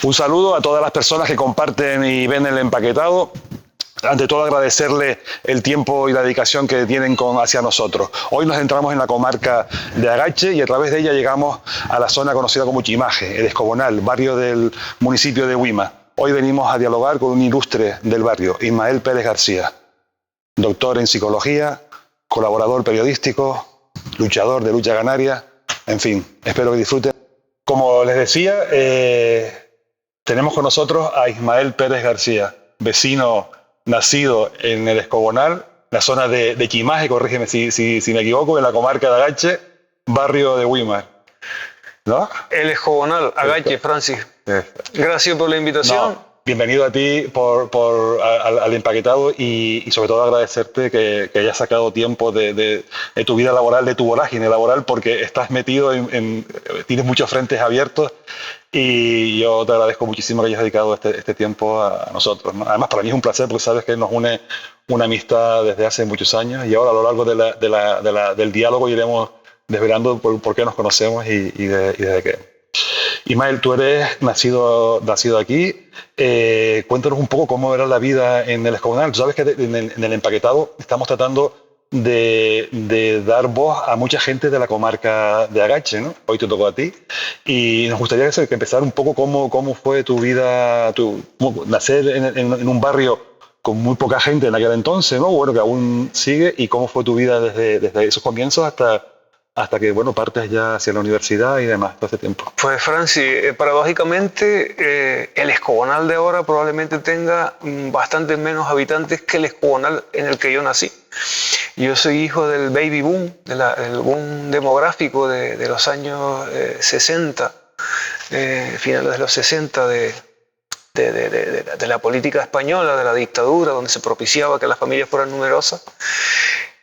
Un saludo a todas las personas que comparten y ven el empaquetado. Ante todo, agradecerle el tiempo y la dedicación que tienen hacia nosotros. Hoy nos entramos en la comarca de Agache y a través de ella llegamos a la zona conocida como Chimaje, el Escobonal, barrio del municipio de Huima. Hoy venimos a dialogar con un ilustre del barrio, Ismael Pérez García, doctor en psicología, colaborador periodístico, luchador de lucha canaria, en fin, espero que disfruten. Como les decía, tenemos con nosotros a Ismael Pérez García, vecino nacido en el Escobonal, la zona de Chimaje, corrígeme si me equivoco, en la comarca de Agache, barrio de Huima, ¿no? El Escobonal, Agache, Francis. Gracias por la invitación. No, bienvenido a ti al empaquetado y sobre todo agradecerte que hayas sacado tiempo de tu vida laboral, de tu vorágine laboral, porque estás metido tienes muchos frentes abiertos y yo te agradezco muchísimo que hayas dedicado este tiempo a nosotros, ¿no? Además, para mí es un placer porque sabes que nos une una amistad desde hace muchos años y ahora a lo largo del diálogo iremos desvelando por qué nos conocemos y desde qué. Ismael, tú eres nacido aquí. Cuéntanos un poco cómo era la vida en el Escobonal. Tú sabes que en el empaquetado estamos tratando de dar voz a mucha gente de la comarca de Agache, ¿no? Hoy te tocó a ti. Y nos gustaría que empezar un poco cómo fue tu vida, nacer en un barrio con muy poca gente en aquel entonces, ¿no? Bueno, que aún sigue. Y cómo fue tu vida desde esos comienzos hasta que, bueno, partes ya hacia la universidad y demás, todo ese tiempo. Pues, Francis, paradójicamente, el Escobonal de ahora probablemente tenga bastante menos habitantes que el Escobonal en el que yo nací. Yo soy hijo del baby boom, del boom demográfico de los años 60, finales de los 60, de la política española, de la dictadura, donde se propiciaba que las familias fueran numerosas.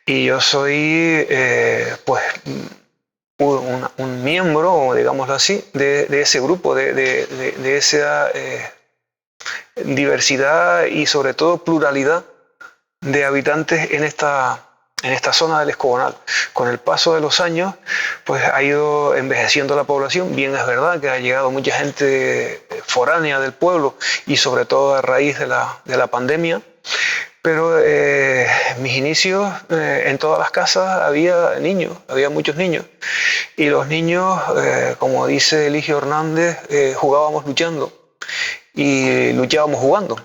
Y yo soy, pues, un miembro, digámoslo así, de ese grupo, de esa diversidad y sobre todo pluralidad de habitantes en esta zona del Escobonal. Con el paso de los años, pues ha ido envejeciendo la población. Bien es verdad que ha llegado mucha gente foránea del pueblo y sobre todo a raíz de la pandemia. Pero mis inicios, en todas las casas había niños, había muchos niños. Y los niños, como dice Eligio Hernández, jugábamos luchando y luchábamos jugando.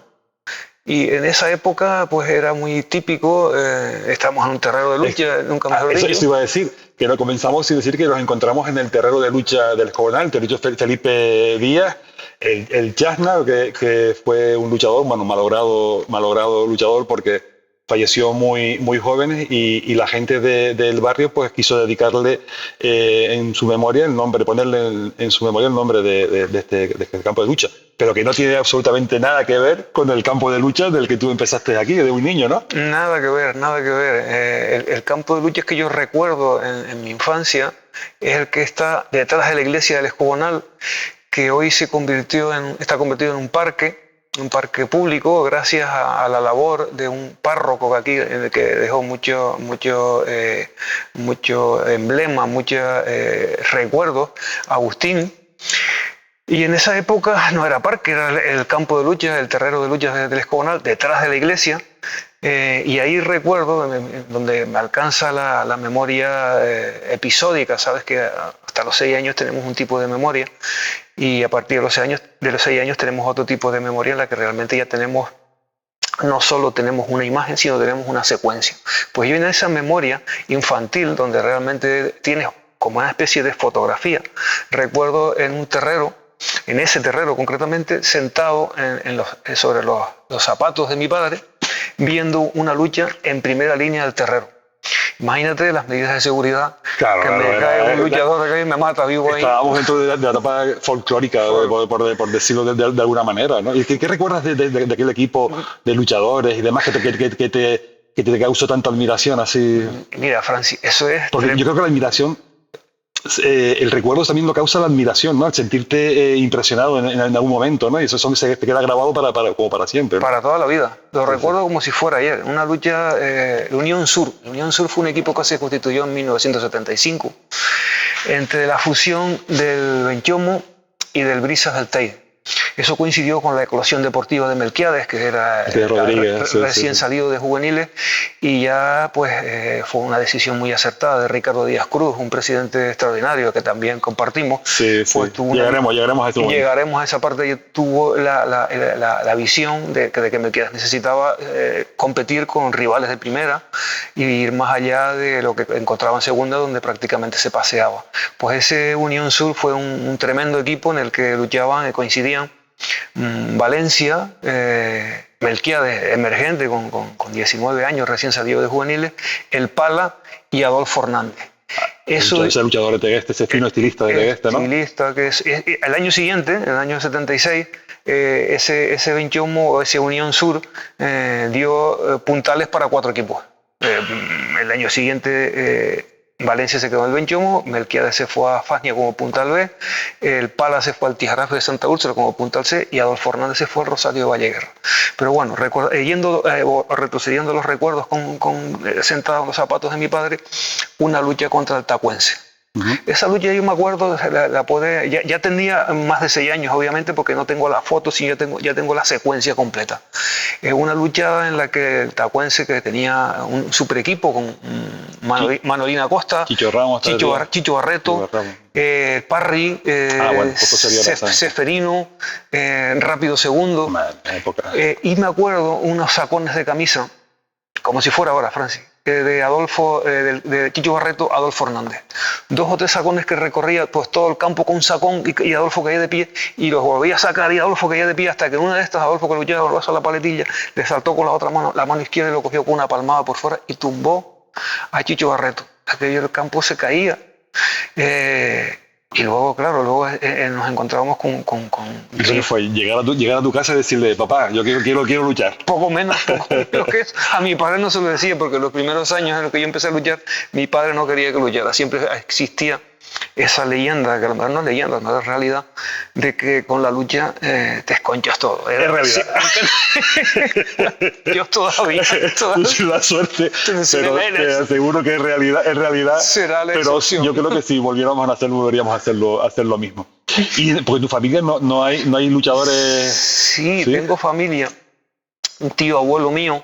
Y en esa época pues era muy típico, estábamos en un terreno de lucha, nunca mejor dicho. Eso iba a decir, que no comenzamos sin decir que nos encontramos en el terreno de lucha del Escobonal, te lo dicho Felipe Díaz, el Chasna, que fue un luchador, bueno, malogrado luchador porque falleció muy joven y la gente del barrio pues quiso dedicarle en su memoria el nombre, ponerle en su memoria el nombre de este campo de lucha, pero que no tiene absolutamente nada que ver con el campo de lucha del que tú empezaste aquí, de un niño, ¿no? Nada que ver, nada que ver. El campo de lucha que yo recuerdo en mi infancia es el que está detrás de la iglesia del Escobonal, que hoy está convertido en un parque público gracias a la labor de un párroco aquí que dejó mucho emblema, muchos recuerdos, Agustín. Y en esa época no era parque, era el campo de lucha, el terreno de lucha del Escobonal, detrás de la iglesia. Y ahí recuerdo, donde me alcanza la memoria episódica, sabes que hasta los 6 años tenemos un tipo de memoria y a partir de los 6 años tenemos otro tipo de memoria en la que realmente ya tenemos, no solo tenemos una imagen, sino tenemos una secuencia. Pues yo en esa memoria infantil, donde realmente tienes como una especie de fotografía, recuerdo en ese terreno concretamente, sentado sobre los zapatos de mi padre, viendo una lucha en primera línea del terreno. Imagínate las medidas de seguridad, cae un luchador acá y me mata vivo ahí. Estábamos dentro de la etapa folclórica, por decirlo de alguna manera, ¿no? ¿Y qué recuerdas de aquel equipo de luchadores y demás que te causó tanta admiración así? Mira, Francis, eso es... Porque yo creo que la admiración... el recuerdo también lo causa la admiración, ¿no? Al sentirte impresionado en algún momento, ¿no? Y eso te queda grabado como para siempre, ¿no? Para toda la vida. Lo recuerdo como si fuera ayer. Una lucha, la Unión Sur. La Unión Sur fue un equipo que se constituyó en 1975 entre la fusión del Benchomo y del Brisas del Teide. Eso coincidió con la eclosión deportiva de Melquiades, que era recién salido de juveniles, y ya pues fue una decisión muy acertada de Ricardo Díaz Cruz, un presidente extraordinario que también compartimos. Pues llegaremos a eso. Llegaremos a esa parte. Y tuvo la visión de que Melquiades necesitaba competir con rivales de primera y ir más allá de lo que encontraba en segunda, donde prácticamente se paseaba. Pues ese Unión Sur fue un tremendo equipo en el que luchaban y coincidían Valencia, Melquiades, emergente con 19 años, recién salido de juveniles, el Pala y Adolfo Hernández. Ese luchador de Tegueste, ese fino estilista de Tegueste, ¿no? Estilista, que el año siguiente, en el año 76, ese Benchomo o ese Unión Sur dio puntales para 4 equipos. El año siguiente Valencia se quedó en el Benchomo, Melquiades se fue a Fasnia como puntal B, el Pala se fue al Tijarafe de Santa Úrsula como puntal C y Adolfo Hernández se fue al Rosario de Valleguerra. Pero bueno, retrocediendo los recuerdos sentado en los zapatos de mi padre, una lucha contra el Tacuense. Esa lucha yo me acuerdo, ya tenía más de 6 años obviamente, porque no tengo las fotos, sino ya tengo la secuencia completa. Una lucha en la que el Tacuense, que tenía un super equipo con Manolín Acosta, Chicho Ramos, Chicho Barreto, Parry, Seferino, Rápido Segundo, y me acuerdo unos sacones de camisa, como si fuera ahora, Francis, de Chicho Barreto, Adolfo Hernández. 2 o 3 sacones que recorría pues todo el campo con un sacón y Adolfo caía de pie y los volvía a sacar y Adolfo caía de pie, hasta que en una de estas Adolfo, que luchaba con el brazo a la paletilla, le saltó con la otra mano, la mano izquierda, y lo cogió con una palmada por fuera y tumbó a Chicho Barreto. Aquello el campo se caía. Y luego, claro, nos encontrábamos con ¿Eso qué fue? Llegar a tu casa y decirle, papá, yo quiero luchar. Poco menos que eso. A mi padre no se lo decía, porque los primeros años en los que yo empecé a luchar, mi padre no quería que luchara. Siempre existía esa leyenda, que a lo mejor no es leyenda, a lo mejor es realidad, de que con la lucha te esconchas todo. Es realidad. Yo todavía. La suerte, pero te aseguro que es realidad. Será la pero excepción. Yo creo que si volviéramos a hacerlo, volveríamos a hacer lo mismo. Y porque en tu familia no hay luchadores. Sí, tengo familia. Un tío abuelo mío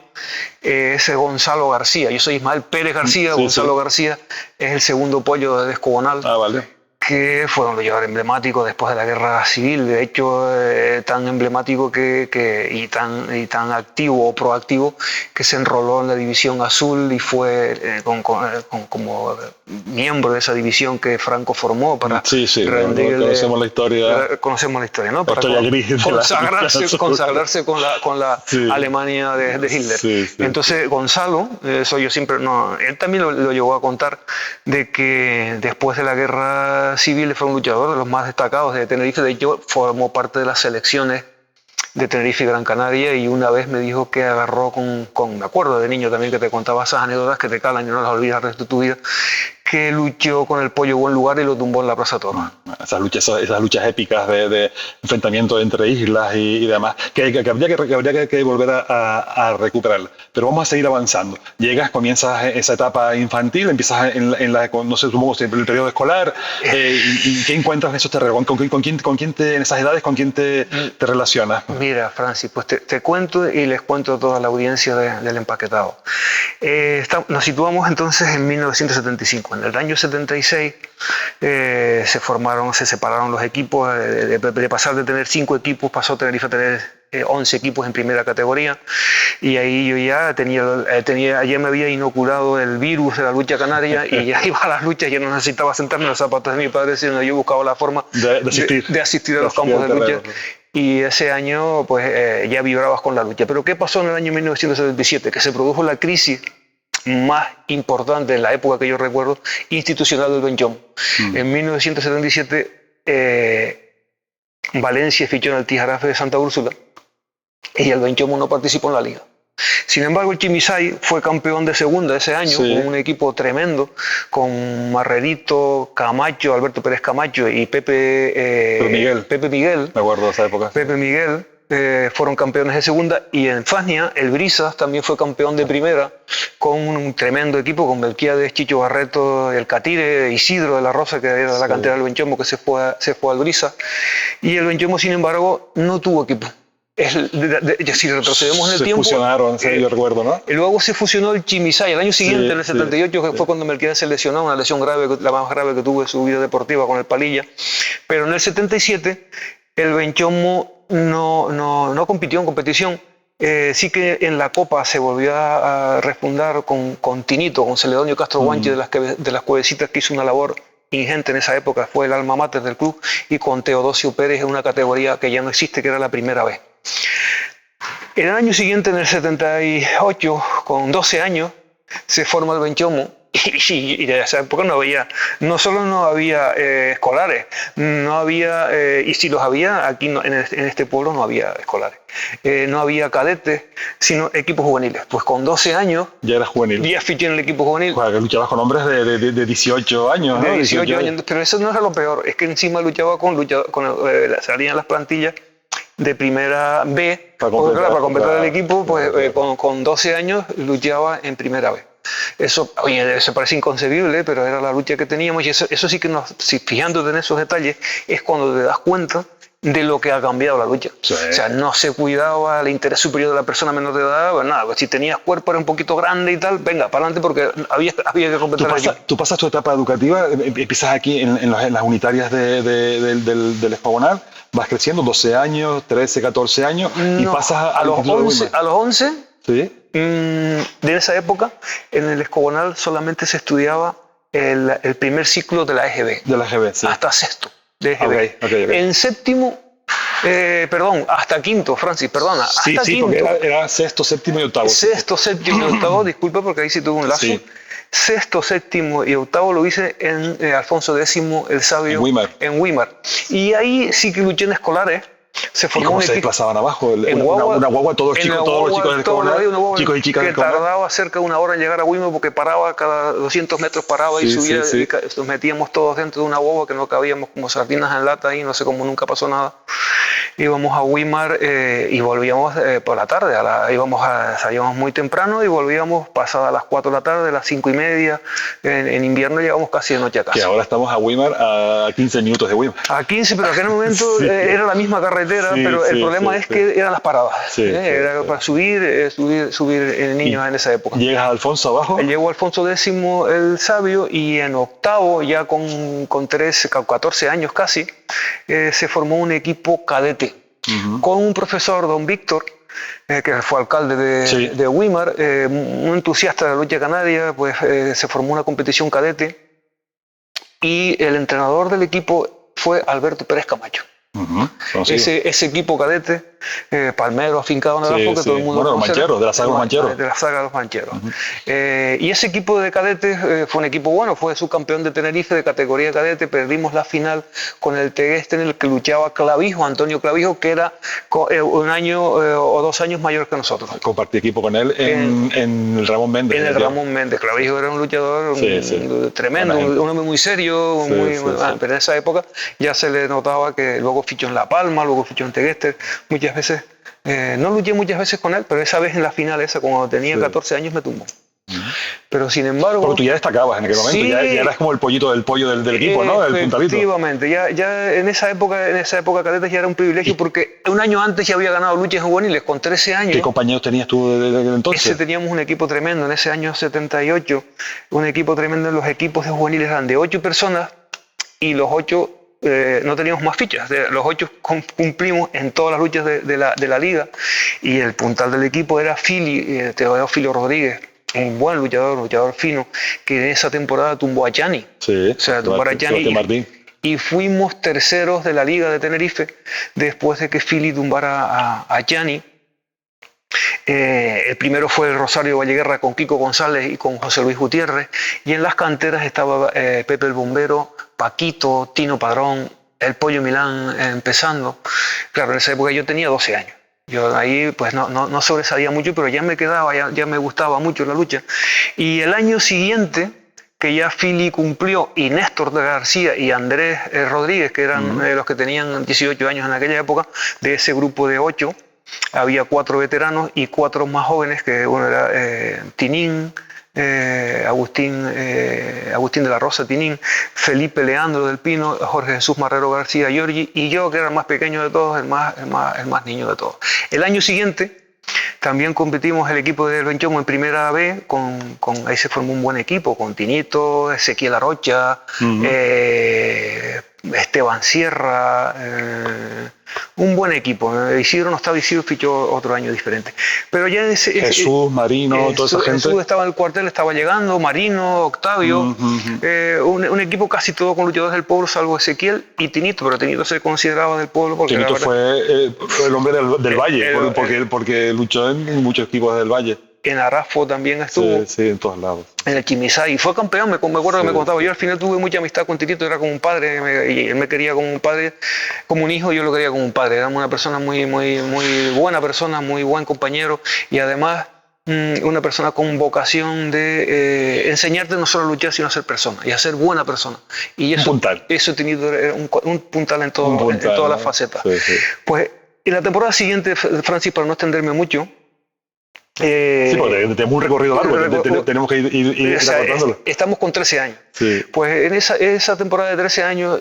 es Gonzalo García. Yo soy Ismael Pérez García. Gonzalo García es el segundo pollo de Descogonal. Vale. Que fue un luchador emblemático después de la guerra civil, de hecho tan emblemático y tan activo o proactivo, que se enroló en la División Azul y fue como miembro de esa división que Franco formó para conocemos la historia, ¿no? Para consagrarse con la Alemania de Hitler. Entonces Gonzalo, eso yo siempre él también lo llegó a contar, de que después de la guerra civil fue un luchador de los más destacados de Tenerife. De hecho, formó parte de las selecciones de Tenerife y Gran Canaria, y una vez me dijo que agarró me acuerdo de niño también, que te contaba esas anécdotas que te calan y no las olvidas el resto de tu vida, que luchó con el Pollo Buen Lugar y lo tumbó en la Plaza Toro. Esas luchas épicas de enfrentamiento entre islas y demás, que habría que volver a recuperar. Pero vamos a seguir avanzando. Comienzas esa etapa infantil, empiezas no sé, supongo, el periodo escolar, y ¿qué encuentras en esos terrenos? ¿Con quién en esas edades, con quién te relacionas? Mira, Francis, pues te cuento y les cuento a toda la audiencia del Empaquetado. Nos situamos entonces en 1975. En el año 76 se separaron los equipos. De pasar de tener 5 equipos, pasó Tenerife a tener 11 equipos en primera categoría, y ahí yo ya me había inoculado el virus de la lucha canaria y ya iba a las luchas, ya no necesitaba sentarme en los zapatos de mi padre, sino yo buscaba la forma de asistir a los campos de lucha. Y ese año pues ya vibrabas con la lucha. Pero ¿qué pasó en el año 1977? Que se produjo la crisis más importante en la época que yo recuerdo, institucional del Benchomo. En 1977 Valencia fichó en el Tijarafe de Santa Úrsula y el Benchomo no participó en la liga. Sin embargo, el Chimisay fue campeón de segunda ese año, con un equipo tremendo, con Marrerito, Camacho, Alberto Pérez Camacho y Pepe Miguel. Me acuerdo de esa época. Pepe Miguel, fueron campeones de segunda, y en Fania el Brisas también fue campeón de primera con un tremendo equipo, con Melquiades, Chicho Barreto, el Catire, Isidro de la Rosa, que era de la cantera del Benchomo, que se fue al Brisas, y el Benchomo, sin embargo, no tuvo equipo. Si retrocedemos en el tiempo, se fusionaron, yo recuerdo, ¿no? Luego se fusionó el Chimisay el año siguiente, en el 78, que fue cuando Melquiades se lesionó, una lesión grave, la más grave que tuvo en su vida deportiva con el Palilla. Pero en el 77 el Benchomo no compitió en competición. Sí que en la Copa se volvió a refundar con Tinito, con Celedonio Castro Guanchi, de las Cuevecitas, que hizo una labor ingente en esa época, fue el alma mater del club, y con Teodosio Pérez en una categoría que ya no existe, que era la primera vez. En el año siguiente, en el 78, con 12 años, se forma el Benchomo, y de esa época no solo no había escolares, no había, y si los había, aquí en este pueblo no había escolares, no había cadetes, sino equipos juveniles. Pues con 12 años... Ya era juvenil. Ya fiché en el equipo juvenil. Bueno, luchabas con hombres de 18 años, ¿no? De 18 años, pero eso no era lo peor, es que encima luchaba salían las plantillas de primera B, para completar el equipo, pues con 12 años luchaba en primera B. Eso, oye, se parece inconcebible, pero era la lucha que teníamos, y eso sí que si fijándote en esos detalles, es cuando te das cuenta de lo que ha cambiado la lucha. Sí. O sea, no se cuidaba el interés superior de la persona menor de edad, pues nada, pues si tenías cuerpo era un poquito grande y tal, venga, para adelante, porque había que completar. Tú pasas tu etapa educativa, empiezas aquí en las unitarias del Espagonal, vas creciendo, 12 años, 13, 14 años, y pasas a los 11, ¿sí? De esa época, en el Escobonal solamente se estudiaba el primer ciclo de la EGB. De la EGB, sí. Hasta sexto de EGB. Okay. En séptimo, hasta quinto, Francis, perdona. Sí, hasta quinto. Porque era sexto, séptimo y octavo. Sexto, séptimo y octavo, disculpa porque ahí sí tuve un lazo. Sí. Sexto, séptimo y octavo lo hice en Alfonso X el Sabio. En Weimar. Y ahí sí que luché en escolares. Se formó. ¿Y cómo se desplazaban abajo? Una guagua, todos los chicos chicos y chicas que tardaba cerca de una hora en llegar a Weimar, porque paraba cada 200 metros, paraba y subía. Y nos metíamos todos dentro de una guagua que no cabíamos como sardinas en lata ahí, no sé cómo, nunca pasó nada. Íbamos a Weimar y volvíamos por la tarde. Salíamos muy temprano y volvíamos pasadas las 4 de la tarde, las 5:30. En invierno llegamos casi de noche a casa. Que ahora estamos a Weimar, a 15 minutos de Weimar. A 15, pero en aquel momento era la misma carretera, pero el problema es que eran las paradas. Era para subir niños en esa época. ¿Llegas a Alfonso abajo? Llegó Alfonso X el Sabio, y en octavo, ya con 14 años casi, se formó un equipo cadete. Con un profesor, don Víctor, que fue alcalde de Weimar, un entusiasta de la lucha canaria, pues se formó una competición cadete, y el entrenador del equipo fue Alberto Pérez Camacho. Ese equipo cadete, palmero afincado en abajo, que todo el mundo conoce, de la saga de los Mancheros. De la saga de los Mancheros. Y ese equipo de cadetes fue un equipo bueno, fue subcampeón de Tenerife de categoría cadete. Perdimos la final con el Tegueste, en el que luchaba Clavijo, Antonio Clavijo, que era un año o 2 años mayor que nosotros. Compartí equipo con él en el Ramón Méndez. En el Ramón Méndez. Clavijo era un luchador tremendo, un hombre muy serio, pero en esa época ya se le notaba que luego fichó en La Palma, luego fichó en Tegueste. Muchas veces, no luché muchas veces con él, pero esa vez en la final, cuando tenía 14 años, me tumbó. Pero sin embargo... Porque tú ya destacabas en aquel momento, ya eras como el pollito del pollo del equipo, ¿no? El puntalito. Efectivamente, ya en esa época cadetes ya era un privilegio, porque un año antes ya había ganado luchas juveniles con 13 años. ¿Qué compañeros tenías tú de entonces? Teníamos un equipo tremendo en ese año 78, un equipo tremendo. Los equipos de juveniles eran de 8 personas, y los 8... no teníamos más fichas, los 8 cumplimos en todas las luchas de la liga, y el puntal del equipo era Teófilo Rodríguez, un buen luchador fino, que en esa temporada tumbó a Chani. Tumbó a Chani, y fuimos terceros de la liga de Tenerife después de que Fili tumbara a Chani. El primero fue el Rosario Valleguerra con Kiko González y con José Luis Gutiérrez, y en las canteras estaba Pepe el Bombero, Paquito, Tino Padrón, el Pollo Milán empezando. Claro, en esa época yo tenía 12 años. Yo ahí pues no sobresalía mucho, pero ya me quedaba, ya me gustaba mucho la lucha. Y el año siguiente que ya Fili cumplió, y Néstor de García y Andrés Rodríguez, que eran los que tenían 18 años en aquella época, de ese grupo de 8, había 4 veteranos y 4 más jóvenes, que uno era Tinín, Agustín de la Rosa Tinín, Felipe Leandro del Pino, Jorge Jesús Marrero García Giorgi, y yo, que era el más pequeño de todos, el más niño de todos. El año siguiente también competimos el equipo del Benchomo en Primera B, ahí se formó un buen equipo, con Tinito, Ezequiel Arocha, Esteban Sierra, un buen equipo. Isidro no estaba, Isidro fichó otro año diferente. Pero ya Jesús, Marino, toda esa gente. Jesús estaba en el cuartel, estaba llegando, Marino, Octavio, un equipo casi todo con luchadores del pueblo, salvo Ezequiel y Tinito, pero Tinito se consideraba del pueblo porque Tinito fue el hombre del Valle, porque luchó en muchos equipos del Valle. En Arafo también estuvo. Sí, en todos lados. En el Chimisay. Fue campeón, me acuerdo que me contaba. Yo al final tuve mucha amistad con Tinito, era como un padre, y él me quería como un padre, como un hijo, yo lo quería como un padre. Era una persona muy buena persona, muy buen compañero, y además una persona con vocación de enseñarte no solo a luchar, sino a ser persona, y a ser buena persona. Y eso, un puntal. Eso Tinito era un puntal en todas las facetas. Sí. Pues en la temporada siguiente, Francis, para no extenderme mucho, sí, porque tenemos un recorrido largo, tenemos que ir acortándolo. Estamos con 13 años. Sí. Pues en esa temporada de 13 años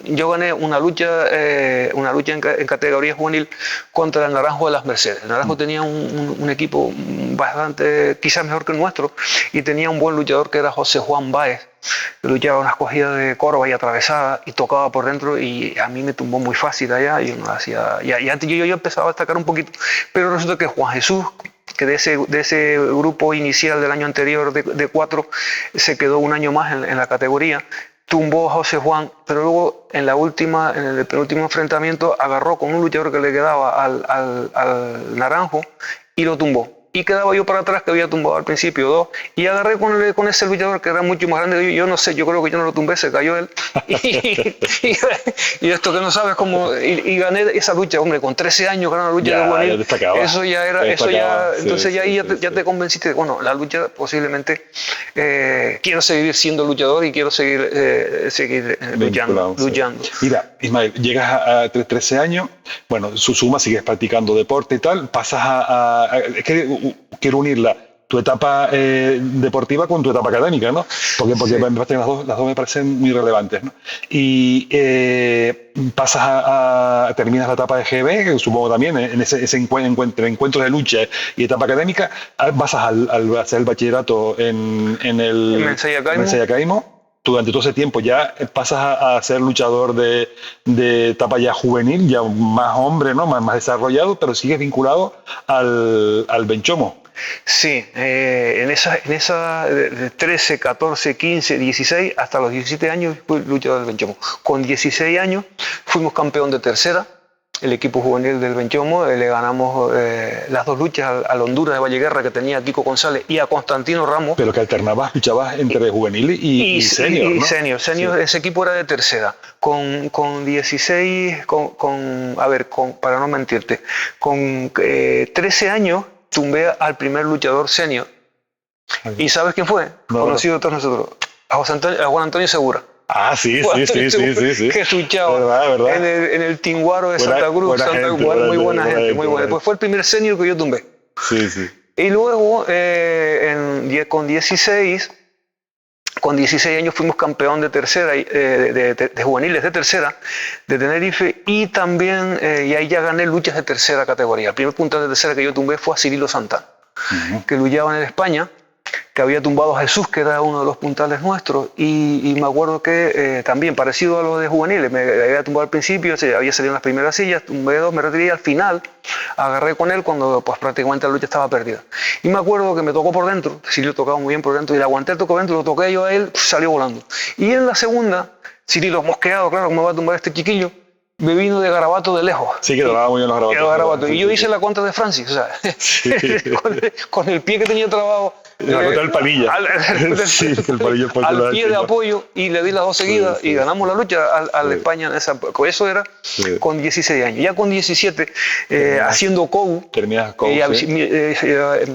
yo gané una lucha en categoría juvenil contra el Naranjo de las Mercedes. El Naranjo tenía un equipo bastante, quizás mejor que el nuestro, y tenía un buen luchador que era José Juan Báez, que luchaba unas cogidas de corva y atravesada y tocaba por dentro, y a mí me tumbó muy fácil allá, y yo no hacía, y antes yo empezaba a destacar un poquito, pero resulta que Juan Jesús, que de ese grupo inicial del año anterior de 4 se quedó un año más en la categoría, tumbó a José Juan, pero luego en el penúltimo enfrentamiento agarró con un luchador que le quedaba al Naranjo y lo tumbó. Y quedaba yo para atrás, que había tumbado al principio 2, y agarré con ese luchador que era mucho más grande que yo no sé, yo creo que yo no lo tumbé, se cayó él, y esto que no sabes cómo, y gané esa lucha, hombre, con 13 años gané una lucha de juvenil, eso ya era, entonces ya te convenciste de, bueno, la lucha posiblemente, quiero seguir siendo luchador y quiero seguir luchando. Mira, Ismael, llegas a 13 años, bueno, suma, sigues practicando deporte y tal, pasas es que quiero unirla, tu etapa deportiva con tu etapa académica, ¿no? Porque sí. Las dos me parecen muy relevantes, ¿no? Y terminas la etapa de GB, que supongo también, en ese encuentro de lucha y etapa académica, vas a hacer el bachillerato en Mensaya Caimo. Durante todo ese tiempo ya pasas a ser luchador de etapa ya juvenil, ya más hombre, ¿no? Más desarrollado, pero sigues vinculado al Benchomo. Sí, en esa de 13, 14, 15, 16, hasta los 17 años fui luchador del Benchomo. Con 16 años fuimos campeón de tercera, el equipo juvenil del Benchomo, le ganamos las 2 luchas al Honduras de Valleguerra, que tenía a Kiko González y a Constantino Ramos. Pero que luchabas entre juvenil y senior, ¿no? Senior, sí. Ese equipo era de tercera. Con 16, para no mentirte, con 13 años tumbé al primer luchador senior. ¿Y sabes quién fue? Conocido de todos nosotros. A Juan Antonio Segura. Ah, sí. Que luchaba ¿verdad? En el Tinguaro de Santa Cruz. Muy buena gente. Pues fue el primer senior que yo tumbé. Sí. Y luego, con 16 años fuimos campeón de tercera, de juveniles de tercera, de Tenerife, y también, y ahí ya gané luchas de tercera categoría. El primer puntal de tercera que yo tumbé fue a Cirilo Santana, que luchaba en España, que había tumbado a Jesús, que era uno de los puntales nuestros, y me acuerdo que también, parecido a lo de juveniles, me había tumbado al principio, había salido en las primeras sillas, tumbé 2, me retiré, al final agarré con él cuando pues prácticamente la lucha estaba perdida. Y me acuerdo que me tocó por dentro, Cirilo tocaba muy bien por dentro, y le aguanté el toco dentro, lo toqué yo a él, salió volando. Y en la segunda, Cirilo mosqueado, claro, ¿cómo va a tumbar este chiquillo? Me vino de garabato de lejos. Sí, que tomaba muy bien los garabatos. Y yo hice la contra de Francis, o sea, con el pie que tenía trabado, contra el Palilla. Sí, el Palilla fue al pie de apoyo y le di las dos seguidas y ganamos la lucha al España en esa época. Eso era con 16 años. Ya con 17, haciendo COU,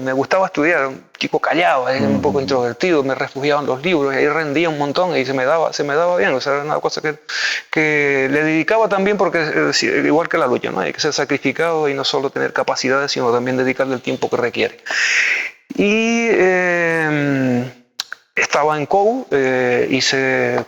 me gustaba estudiar, un chico callado, un poco introvertido, me refugiaba en los libros y ahí rendía un montón y se me daba bien. O sea, era una cosa que le dedicaba también porque, igual que la lucha, ¿no? Hay que ser sacrificado y no solo tener capacidades, sino también dedicarle el tiempo que requiere. Y estaba en COU, hice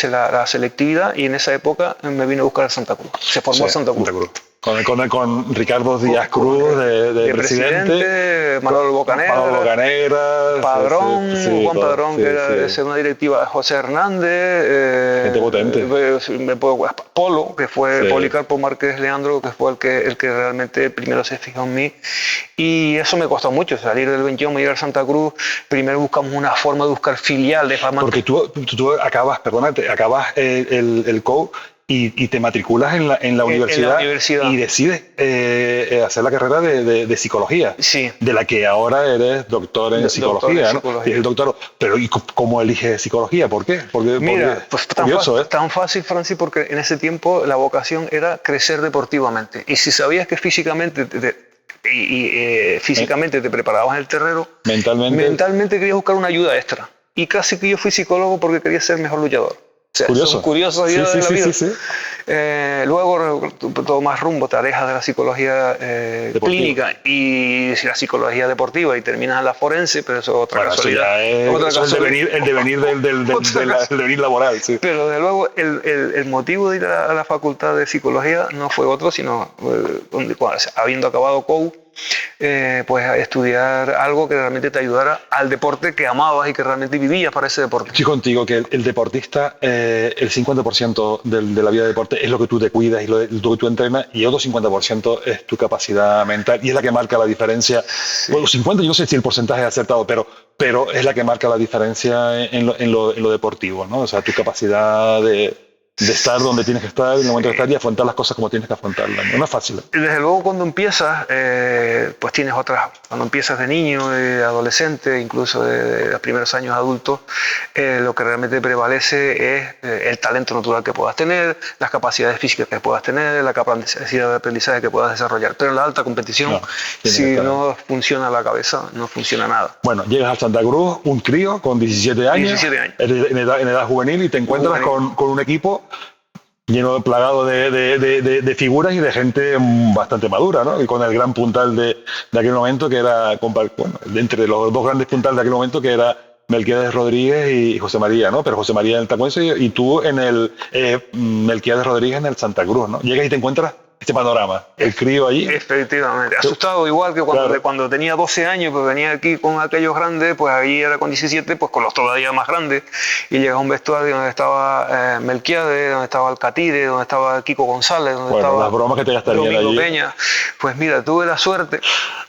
la selectividad y en esa época me vine a buscar a Santa Cruz. Se formó Santa Cruz. Con Ricardo Díaz Cruz de presidente, Manuel Bocanegra, Padrón, Juan Padrón, que era de segunda directiva, José Hernández, gente potente. Polo, que fue Policarpo Márquez Leandro, que fue el que realmente primero se fijó en mí. Y eso me costó mucho, salir del 21 y ir a Santa Cruz. Primero buscamos una forma de buscar filial de Fama. Porque tú acabas el COU y te matriculas en la universidad y decides hacer la carrera de psicología, de la que ahora eres doctor en psicología, ¿no? Y el doctor, pero ¿y cómo eliges psicología? ¿Por qué? Mira, pues tan fácil, Francis, porque en ese tiempo la vocación era crecer deportivamente. Y si sabías que físicamente te preparabas en el terreno, mentalmente querías buscar una ayuda extra. Y casi que yo fui psicólogo porque quería ser mejor luchador. O sea, son curiosidades de la vida. Sí. Luego tomas rumbo, te alejas de la psicología clínica y la psicología deportiva y terminas en la forense, pero eso es otra casualidad. Eso es el devenir del devenir laboral. Sí. Pero de luego el motivo de ir a la facultad de psicología no fue otro, sino habiendo acabado COU, pues a estudiar algo que realmente te ayudara al deporte que amabas y que realmente vivías para ese deporte. Estoy contigo que el deportista, el 50% de la vida de deporte es lo que tú te cuidas y lo que tú entrenas, y el otro 50% es tu capacidad mental y es la que marca la diferencia. Sí. Bueno, 50, yo no sé si el porcentaje es acertado, pero es la que marca la diferencia en lo deportivo, ¿no? O sea, tu capacidad de estar donde tienes que estar, en el momento de estar y afrontar las cosas como tienes que afrontarlas. No es fácil. Desde luego cuando empiezas, pues tienes otras, cuando empiezas de niño, de adolescente, incluso de los primeros años adultos, lo que realmente prevalece es el talento natural que puedas tener, las capacidades físicas que puedas tener, la capacidad de aprendizaje que puedas desarrollar. Pero en la alta competición, si no funciona la cabeza, no funciona nada. Bueno, llegas a Santa Cruz, un crío con 17 años. En edad juvenil, y te encuentras con un equipo lleno, plagado de figuras y de gente bastante madura, ¿no? Y con el gran puntal de aquel momento, que era, entre los dos grandes puntales de aquel momento, que era Melquiades Rodríguez y José María, ¿no? Pero José María en el Tacuense y tú en el Melquiades Rodríguez en el Santa Cruz, ¿no? Llegas y te encuentras este panorama, el crío allí. Efectivamente, asustado igual que cuando tenía 12 años, pues venía aquí con aquellos grandes, pues ahí era con 17, pues con los todavía más grandes, y llega a un vestuario donde estaba Melquiades, donde estaba Alcatire, donde estaba Kiko González, donde estaba las bromas que te gastarían allí. Peña. Pues mira, tuve la suerte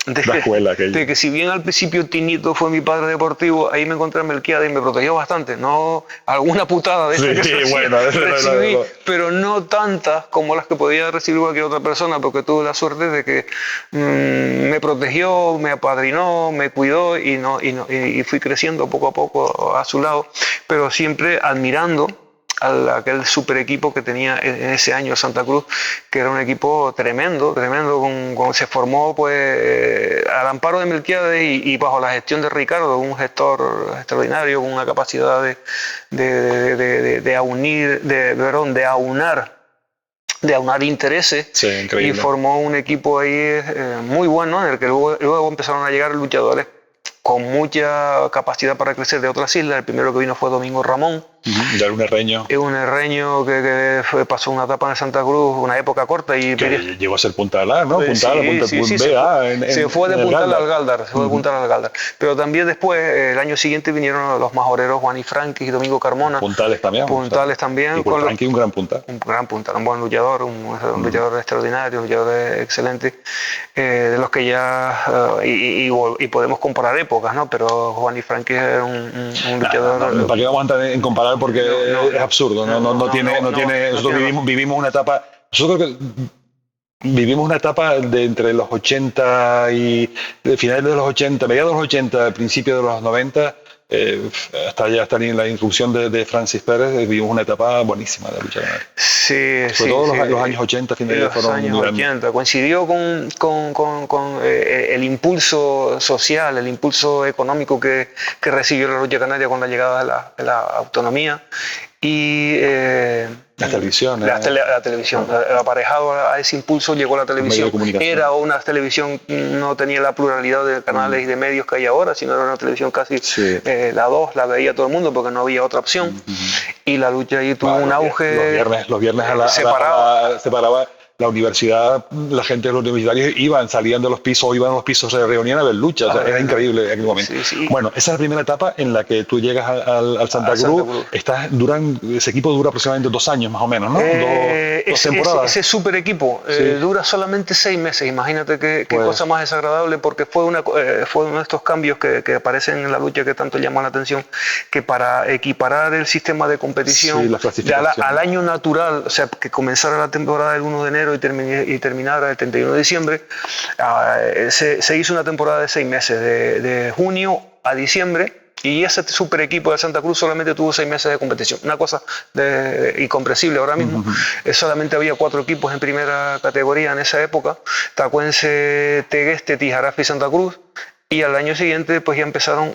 de que si bien al principio Tinito fue mi padre deportivo, ahí me encontré a Melquiades y me protegió bastante, no alguna putada de recibí, pero no tantas como las que podía recibir cualquier otra persona, porque tuve la suerte de que me protegió, me apadrinó, me cuidó y fui creciendo poco a poco a su lado, pero siempre admirando aquel super equipo que tenía en ese año Santa Cruz, que era un equipo tremendo, se formó pues al amparo de Melquiades y bajo la gestión de Ricardo, un gestor extraordinario con una capacidad de aunar intereses, y formó un equipo ahí muy bueno, en el que luego empezaron a llegar luchadores con mucha capacidad para crecer de otras islas. El primero que vino fue Domingo Ramón. Ya un herreño. Un herreño que pasó una etapa en Santa Cruz, una época corta. Y llegó a ser Punta del Ar, ¿no? Se fue de Puntal al Galdar. Pero también después, el año siguiente, vinieron los majoreros Juan y Franqui y Domingo Carmona. Puntales también. Y por Franqui un gran puntal. Un gran puntal, un buen luchador, un luchador extraordinario, un luchador excelente, de los que ya... y podemos comparar épocas, ¿no? Pero Juan y Franqui era un luchador... ¿Para qué vamos a entrar en comparar? Porque es absurdo, no tiene. Nosotros vivimos una etapa. Yo creo que vivimos una etapa de entre los 80 y de finales de los 80, mediados de los 80, principios de los 90, hasta la introducción de Francis Pérez, vivimos una etapa buenísima de lucha canaria. Sí, Sobre todo los años 80, finales los fueron años 80. Coincidió con el impulso social, el impulso económico que recibió la lucha canaria con la llegada de la autonomía y la televisión. La televisión. Aparejado a ese impulso llegó la televisión. Era una televisión, no tenía la pluralidad de canales y de medios que hay ahora, sino era una televisión casi la 2, la veía todo el mundo porque no había otra opción. Y la lucha ahí tuvo un auge. Los viernes separaba la universidad, la gente de los universitarios salían de los pisos o iban a los pisos, se reunían a ver lucha. O sea, era increíble en aquel momento. Sí. Bueno, esa es la primera etapa en la que tú llegas al Santa Cruz. Ese equipo dura aproximadamente 2 años más o menos, ¿no? Dos temporadas. Ese super equipo dura solamente 6 meses. Imagínate qué cosa más desagradable, porque fue uno de estos cambios que aparecen en la lucha que tanto llaman la atención, que para equiparar el sistema de competición al año natural, o sea, que comenzara la temporada el 1 de enero y terminara el 31 de diciembre, se hizo una temporada de 6 meses, de junio a diciembre, y ese super equipo de Santa Cruz solamente tuvo 6 meses de competición. Una cosa incomprensible ahora mismo. Solamente había 4 equipos en primera categoría en esa época: Tacuense, Tegueste, Tijarafe y Santa Cruz, y al año siguiente pues ya empezaron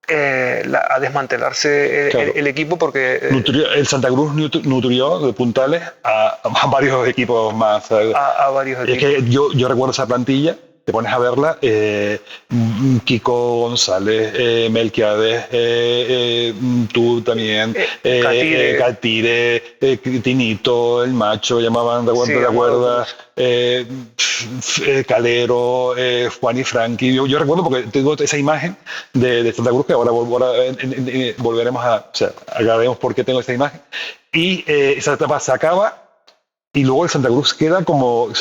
a desmantelarse el equipo porque... el Santa Cruz nutrió de puntales a varios equipos más. A varios equipos. Es que yo recuerdo esa plantilla, te pones a verla, Kiko González, Melquiades, tú también, Catire, Tinito, el Macho, llamaban de cuerda, Calero, Juan y Frankie. Yo recuerdo porque tengo esa imagen de Santa Cruz que ahora volveremos a... O sea, aclararemos por qué tengo esa imagen. Y esa etapa se acaba. Y luego el Santa Cruz se queda con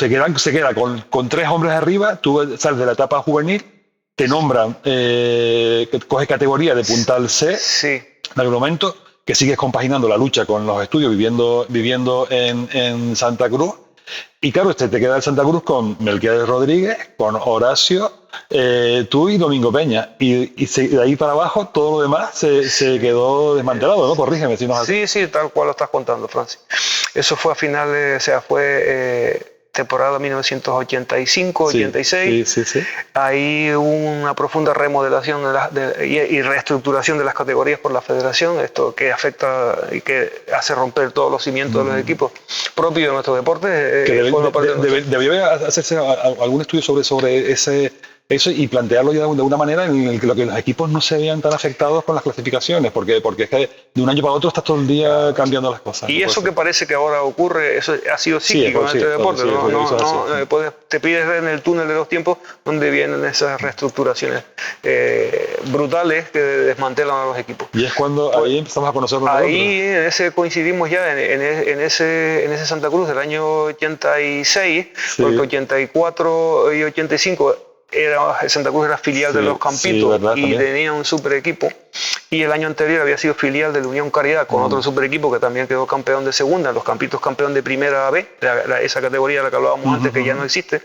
3 hombres arriba. Tú sales de la etapa juvenil, te nombran, coges categoría de puntal C, en aquel momento, que sigues compaginando la lucha con los estudios, viviendo en Santa Cruz. Y claro, te queda el Santa Cruz con Melquiades Rodríguez, con Horacio, tú y Domingo Peña. Y de ahí para abajo todo lo demás se quedó desmantelado, ¿no? Corrígeme si no es así. Sí, tal cual lo estás contando, Francis. Eso fue a finales, fue temporada 1985-86. Sí. Ahí hubo una profunda remodelación y reestructuración de las categorías por la federación, esto que afecta y que hace romper todos los cimientos de los equipos propios de nuestro deporte. Debería hacerse algún estudio sobre eso y plantearlo ya de una manera en el que los equipos no se vean tan afectados con las clasificaciones, porque es que de un año para otro estás todo el día cambiando las cosas. Y eso que parece que ahora ocurre, eso ha sido cíclico en este deporte. Te pides en el túnel de los tiempos donde vienen esas reestructuraciones brutales que desmantelan a los equipos. Y es cuando ahí empezamos a conocernos. Ahí coincidimos ya en ese Santa Cruz del año 86, porque 84 y 85 Santa Cruz era filial de los Campitos y tenía un super equipo, y el año anterior había sido filial de la Unión Caridad con otro super equipo que también quedó campeón de segunda, los Campitos campeón de primera B, esa categoría de la que hablábamos antes, que ya no existe.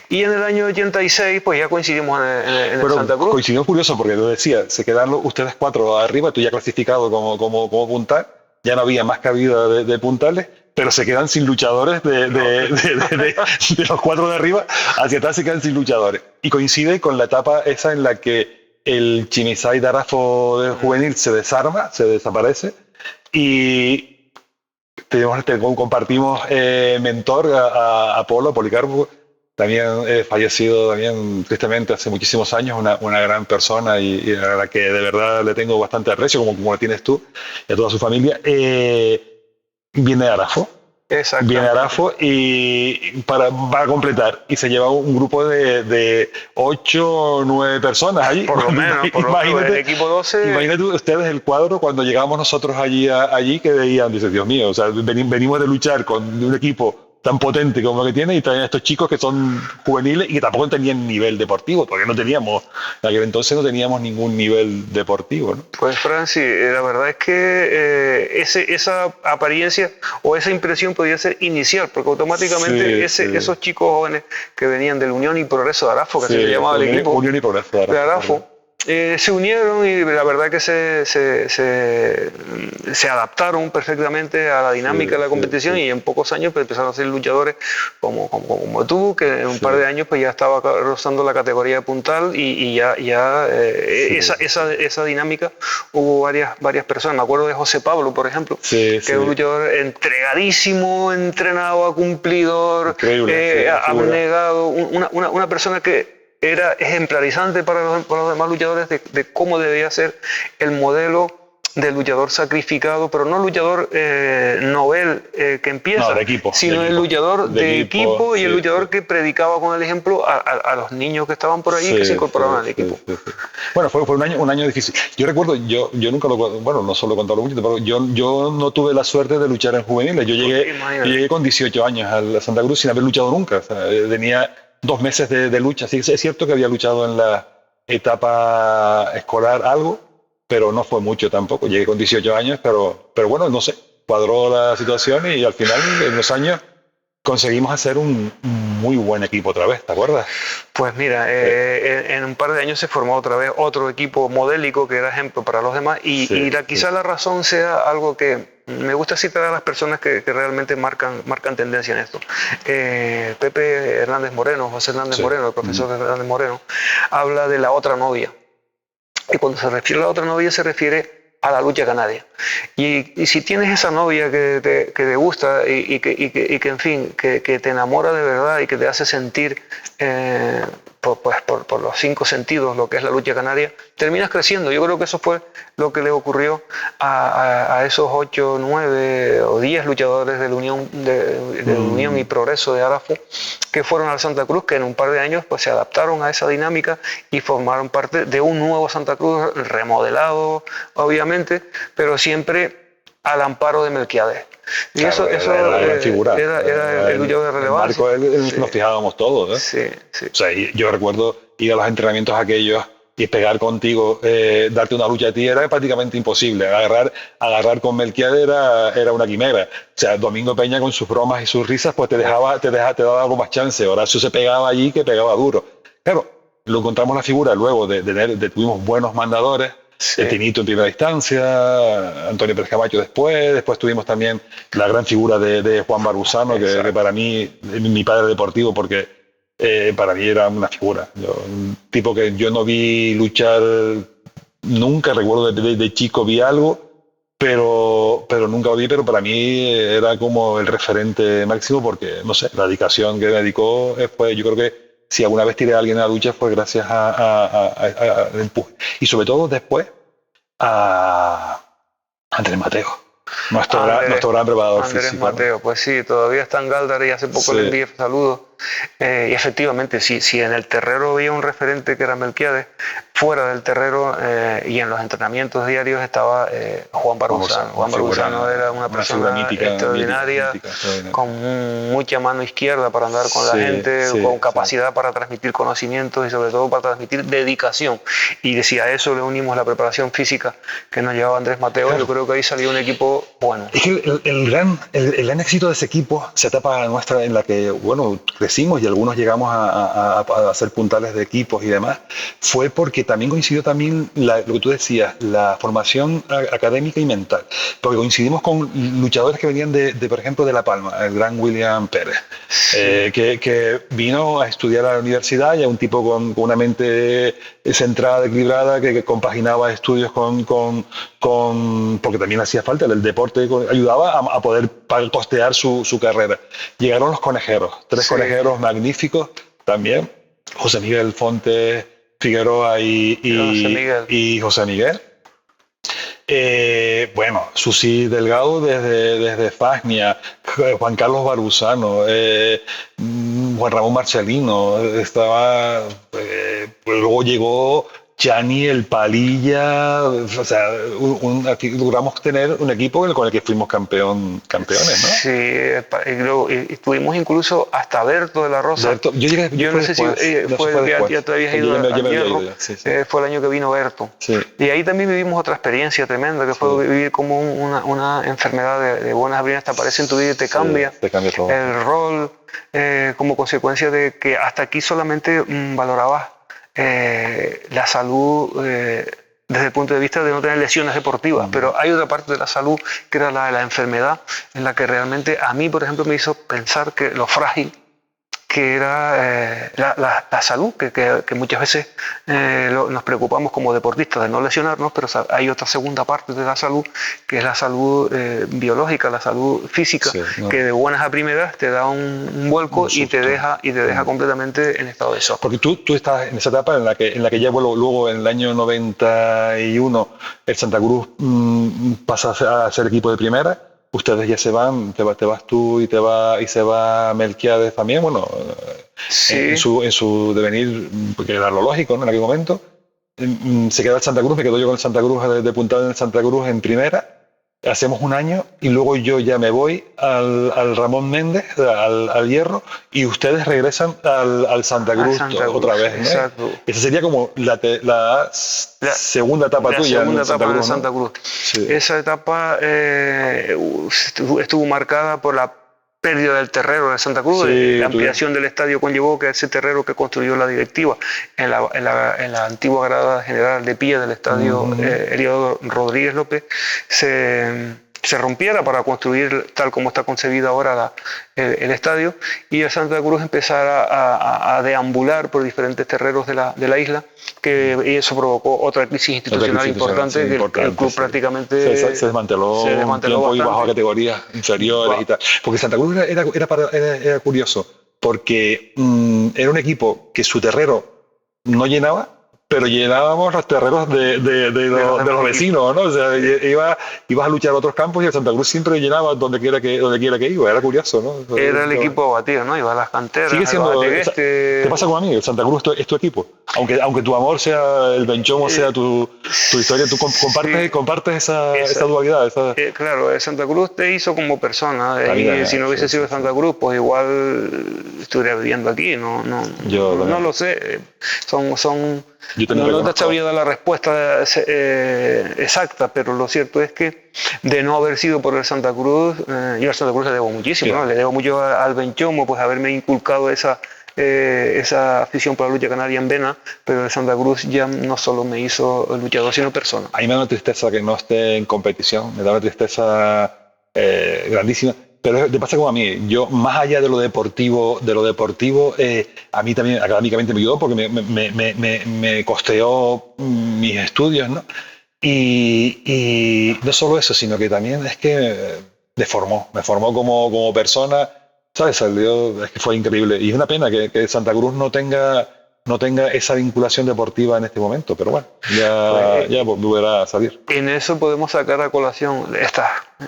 Y en el año 86 pues ya coincidimos en el Santa Cruz. Coincidimos curioso porque lo decía, se quedaron ustedes 4 arriba, tú ya clasificado como puntal, ya no había más cabida de puntales, pero se quedan sin luchadores de los 4 de arriba hacia atrás, se quedan sin luchadores. Y coincide con la etapa esa en la que el Chimisay Darafo del juvenil se desarma, se desaparece, y compartimos mentor a Polo Policarpo, también fallecido también tristemente hace muchísimos años, una gran persona y a la que de verdad le tengo bastante aprecio, como la tienes tú y a toda su familia. Viene Arafo. Viene Arafo y para completar, y se lleva un grupo de 8 o 9 personas allí. Por lo menos, el equipo 12. Imagínate ustedes el cuadro cuando llegamos nosotros allí que veían, dice, Dios mío, o sea, venimos de luchar con un equipo tan potente como lo que tiene y traen a estos chicos que son juveniles y que tampoco tenían nivel deportivo, porque no teníamos, en aquel entonces no teníamos ningún nivel deportivo, ¿no? Pues Francis, la verdad es que esa apariencia o esa impresión podía ser inicial, porque automáticamente esos chicos jóvenes que venían del Unión y Progreso de Arafo, que así se llamaba el equipo, Unión y Progreso de Arafo, se unieron y la verdad que se adaptaron perfectamente a la dinámica de la competición y en pocos años pues, empezaron a ser luchadores como tú, que en un par de años pues ya estaba rozando la categoría de puntal y esa dinámica hubo varias personas. Me acuerdo de José Pablo, por ejemplo, que es un luchador entregadísimo, entrenado, cumplidor, abnegado, una persona que era ejemplarizante para los demás luchadores de cómo debía ser el modelo del luchador sacrificado, pero no luchador novel que empieza, sino el luchador de equipo y el luchador que predicaba con el ejemplo a los niños que estaban por ahí que se incorporaban al equipo. Bueno, fue un año difícil. Yo recuerdo, yo nunca no solo contaba mucho, pero yo no tuve la suerte de luchar en juveniles. Yo llegué con 18 años a Santa Cruz sin haber luchado nunca. O sea, tenía 2 meses de lucha. Sí, es cierto que había luchado en la etapa escolar algo, pero no fue mucho tampoco. Llegué con 18 años, pero bueno, no sé, cuadró la situación y al final, en unos años, conseguimos hacer un muy buen equipo otra vez, ¿te acuerdas? Pues mira, en un par de años se formó otra vez otro equipo modélico que era ejemplo para los demás quizá la razón sea algo que me gusta citar a las personas que realmente marcan tendencia en esto. Pepe Hernández Moreno, José Hernández Moreno, el profesor Hernández Moreno, habla de la otra novia. Y cuando se refiere a la otra novia se refiere a la lucha canaria. Y si tienes esa novia que te gusta y que en fin, que te enamora de verdad y que te hace sentir por los 5 sentidos lo que es la lucha canaria, terminas creciendo. Yo creo que eso fue lo que le ocurrió a esos 8, 9 o 10 luchadores de la Unión y Progreso de Arafo que fueron al Santa Cruz, que en un par de años pues, se adaptaron a esa dinámica y formaron parte de un nuevo Santa Cruz remodelado, obviamente, pero siempre al amparo de Melquiades. Y claro, eso era el luchador de relevancia. Marco, nos fijábamos todos, ¿eh? Sí. O sea, yo recuerdo ir a los entrenamientos aquellos y pegar contigo, darte una lucha a ti era prácticamente imposible. Agarrar con Melquiades era una quimera. O sea, Domingo Peña con sus bromas y sus risas, pues te daba algo más chance. Horacio se pegaba allí, que pegaba duro. Claro, lo encontramos la figura luego tuvimos buenos mandadores. El Tinito en primera instancia, Antonio Pérez Camacho después tuvimos también la gran figura de Juan Barbusano, que para mí es mi padre deportivo, porque para mí era una figura. Un tipo que yo no vi luchar nunca, recuerdo de chico vi algo, pero nunca lo vi, pero para mí era como el referente máximo, porque, no sé, la dedicación que me dedicó fue, yo creo que si alguna vez tiré a alguien a la lucha fue gracias al empuje. Y sobre todo después a Andrés Mateo, nuestro gran preparador físico. Andrés Mateo, pues sí, todavía está en Gáldara y hace poco le envié saludos. Y efectivamente, si en el terrero había un referente que era Melquiades, fuera del terrero y en los entrenamientos diarios estaba Juan Barbusano. Juan Barbusano era una persona extraordinaria, con mucha mano izquierda para andar con la gente, con capacidad para transmitir conocimientos y sobre todo para transmitir dedicación. Y si a eso le unimos la preparación física que nos llevaba Andrés Mateo, claro, yo creo que ahí salió un equipo bueno. Es que el gran éxito de ese equipo, esa etapa nuestra en la que, bueno, crecimos y algunos llegamos a ser puntales de equipos y demás, fue porque también coincidió lo que tú decías, la formación académica y mental. Porque coincidimos con luchadores que venían por ejemplo, de La Palma, el gran William Pérez, que vino a estudiar a la universidad y a un tipo con una mente centrada, equilibrada, que compaginaba estudios porque también hacía falta, el deporte ayudaba a poder costear su carrera. Llegaron los conejeros, 3 conejeros magníficos también, José Miguel Fonte Figueroa y José Miguel. Bueno, Susi Delgado desde Fagnia, Juan Carlos Barbusano, Juan Ramón Marcelino, luego llegó Chani, el Palilla, o sea, logramos tener un equipo con el que fuimos campeones, ¿no? Sí, y luego tuvimos incluso hasta Berto de la Rosa. Berto, yo no sé si fue el que ya te habías ido al Hierro, sí. Fue el año que vino Berto. Sí. Y ahí también vivimos otra experiencia tremenda, que fue vivir como una enfermedad de buenas a primeras, te aparece en tu vida y te cambia todo. El rol, como consecuencia de que hasta aquí solamente valorabas la salud desde el punto de vista de no tener lesiones deportivas, pero hay otra parte de la salud que era la de la enfermedad, en la que realmente a mí, por ejemplo, me hizo pensar que lo frágil que era la salud, que muchas veces nos preocupamos como deportistas de no lesionarnos, pero hay otra segunda parte de la salud, que es la salud biológica, la salud física, que de buenas a primeras te da un vuelco y te deja completamente en estado de shock. Porque tú estás en esa etapa en la que ya luego en el año 91 el Santa Cruz pasa a ser equipo de primera. Ustedes ya se van, te vas tú y se va Melquiades también, bueno, sí. en su devenir, porque era lo lógico, ¿no? En aquel momento. Se queda el Santa Cruz, me quedo yo con el Santa Cruz de puntado en el Santa Cruz en primera. Hacemos un año y luego yo ya me voy al Ramón Méndez, al Hierro, y ustedes regresan al Santa Cruz otra vez, ¿no? Exacto. Esa sería como la segunda etapa tuya. La segunda etapa de Santa Cruz. Sí. Esa etapa estuvo marcada por la pérdida del terrero de Santa Cruz. La ampliación del estadio conllevó que ese terrero que construyó la directiva en la antigua grada general de pie del estadio Heliodoro Rodríguez López se rompiera para construir tal como está concebida ahora el estadio, y el Santa Cruz empezara a deambular por diferentes terreros de la isla, que eso provocó otra crisis institucional importante, que el club prácticamente se desmanteló un tiempo y bajó a categorías inferiores y tal. Porque Santa Cruz era curioso, porque era un equipo que su terrero no llenaba, pero llenábamos los terreros de los vecinos, ¿no? O sea, ibas a luchar a otros campos y el Santa Cruz siempre llenaba donde quiera que iba. Era curioso, ¿no? Era el equipo abatido, ¿no? Iba a las canteras. Sigue siendo. Te pasa como a mí, el Santa Cruz es tu equipo. Aunque tu amor sea el Benchomo, sea tu historia, tú compartes esa dualidad. Claro, el Santa Cruz te hizo como persona. Y si no hubiese sido Santa Cruz, pues igual estuviera viviendo aquí. No lo sé. No te sabría dar la respuesta exacta, pero lo cierto es que de no haber sido por el Santa Cruz, yo al Santa Cruz le debo muchísimo, ¿no? Le debo mucho al Benchomo, pues haberme inculcado esa afición por la lucha canaria en vena, pero el Santa Cruz ya no solo me hizo luchador, sino persona. A mí me da una tristeza que no esté en competición, me da una tristeza grandísima. Pero te pasa como a mí, yo más allá de lo deportivo, a mí también académicamente me ayudó porque me costeó mis estudios, ¿no? Y no solo eso, sino que también es que me formó como persona, ¿sabes? Es que fue increíble. Y es una pena que Santa Cruz no tenga esa vinculación deportiva en este momento, pero bueno, ya volverá a salir. En eso podemos sacar a colación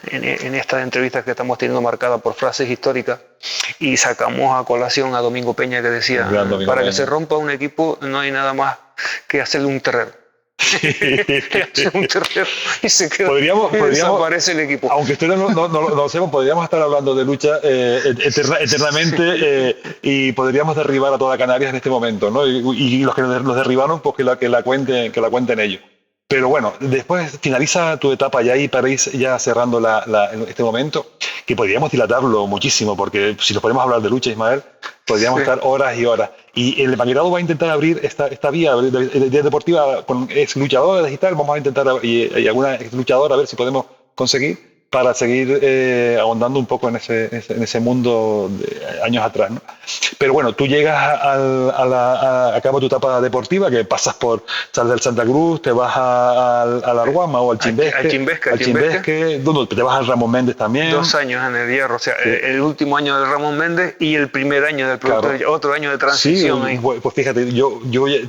en estas entrevistas que estamos teniendo marcadas por frases históricas, y sacamos a colación a Domingo Peña, que decía, para que se rompa un equipo no hay nada más que hacerle un terrero. Un terreno y se queda, podríamos desaparece el equipo. Aunque ustedes no lo sepan, podríamos estar hablando de lucha eternamente y podríamos derribar a toda Canarias en este momento, ¿no? Y los que nos derribaron, pues que la cuenten ellos. Pero bueno, después finaliza tu etapa ya y para ir ya cerrando en este momento, que podríamos dilatarlo muchísimo, porque si nos ponemos a hablar de lucha, Ismael, podríamos estar horas y horas. Y el Empaquetado va a intentar abrir esta vía deportiva con ex luchadores y tal. Vamos a intentar, y alguna ex luchadora, a ver si podemos conseguir, para seguir ahondando un poco en ese mundo de años atrás, ¿no? Pero bueno, tú llegas a cabo tu etapa deportiva, que pasas sales del Santa Cruz, te vas a la Arguama o al Chimbesque, te vas al Ramón Méndez también. 2 años en el Hierro, o sea, el último año del Ramón Méndez y el primer año del producto, otro año de transición. Sí, pues fíjate, tú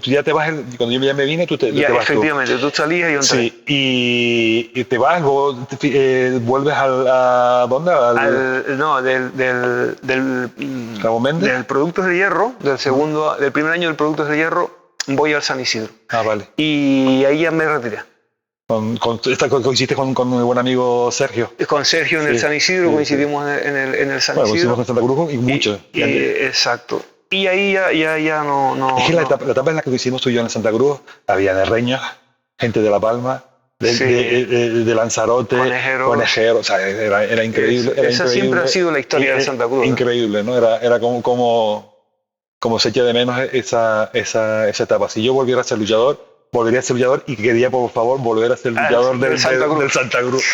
ya te vas, cuando yo ya me vine, tú te vas. Efectivamente, tú salías y yo entré. Sí, y te vas, vuelves ¿dónde? Del Ramón Méndez. Del Productos de Hierro, del primer año del Productos de Hierro, voy al San Isidro. Ah, vale. Y ahí ya me retiré. Coincidiste con mi buen amigo Sergio. Con Sergio en el San Isidro, coincidimos en el San Isidro. Coincidimos en Santa Cruz y mucho. Exacto. Y ahí ya no... Es que la etapa en la que coincidimos tú y yo en Santa Cruz, había nerreños, gente de La Palma, de Lanzarote, conejeros, o sea, era increíble. Esa siempre ha sido la historia de Santa Cruz. Increíble, ¿no? Era como se echa de menos esa etapa. Si yo volviera a ser luchador, volvería a ser luchador y quería, por favor, volver a ser luchador del Santa Cruz.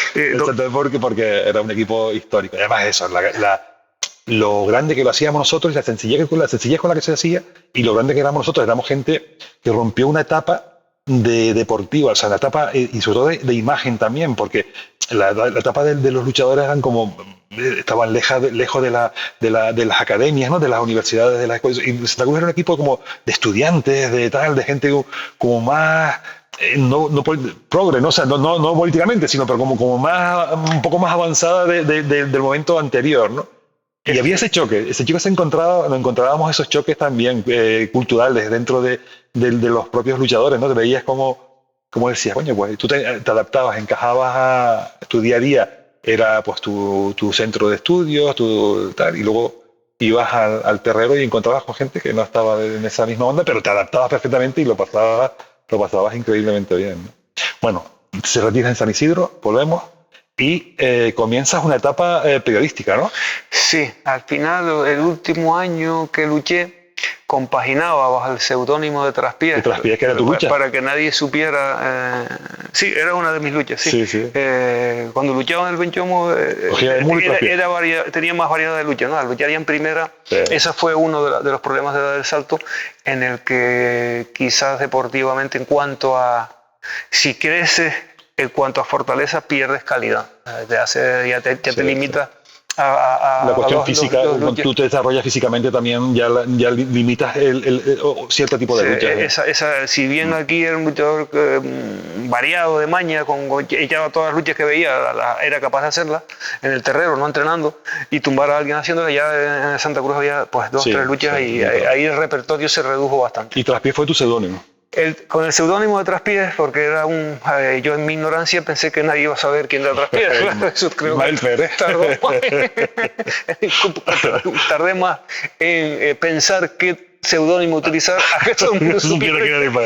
Porque era un equipo histórico. Además, eso, lo grande que lo hacíamos nosotros, la sencillez con la que se hacía, y lo grande que éramos nosotros. Éramos gente que rompió una etapa deportiva, o sea, la etapa, y sobre todo de imagen también, porque la etapa de los luchadores estaban lejos de las academias, ¿no? De las universidades, de las escuelas, y Santa Cruz era un equipo como de estudiantes, de gente como más no progre, ¿no? O sea, no políticamente, sino pero como más, un poco más avanzada del momento anterior, ¿no? Y había ese choque se encontrábamos esos choques también culturales dentro de los propios luchadores, ¿no? Te veías como decías, coño, pues tú te adaptabas, encajabas a tu día a día, era pues tu centro de estudios, tal, y luego ibas al terreno y encontrabas con gente que no estaba en esa misma onda, pero te adaptabas perfectamente y lo pasabas increíblemente bien, ¿no? Bueno, se retiras en San Isidro, volvemos. Y comienzas una etapa periodística, ¿no? Sí, al final, el último año que luché, compaginaba bajo el seudónimo de Traspiés. ¿De Traspiés, que era tu lucha? Para que nadie supiera. Sí, era una de mis luchas, sí. Cuando luchaba en el Benchomo, tenía más variedad de luchas, ¿no? Al luchar ya en primera, ese fue uno de los problemas de dar el salto, en el que quizás deportivamente, en cuanto a si creces, en cuanto a fortaleza, pierdes calidad. Ya te limitas a la cuestión física. Cuando tú te desarrollas físicamente también ya limitas cierto tipo de lucha. Si bien aquí era un luchador variado de maña, echaba todas las luchas que veía, era capaz de hacerlas en el terreno, no entrenando, y tumbar a alguien haciéndola. Ya en Santa Cruz había pues 2 o 3 luchas y ahí el repertorio se redujo bastante. ¿Y Traspiés fue tu seudónimo? Con el seudónimo de Traspiés, porque era yo en mi ignorancia pensé que nadie iba a saber quién era Traspiés. Eso creo que tardé más en pensar qué seudónimo utilizar a que todo el mundo supiera.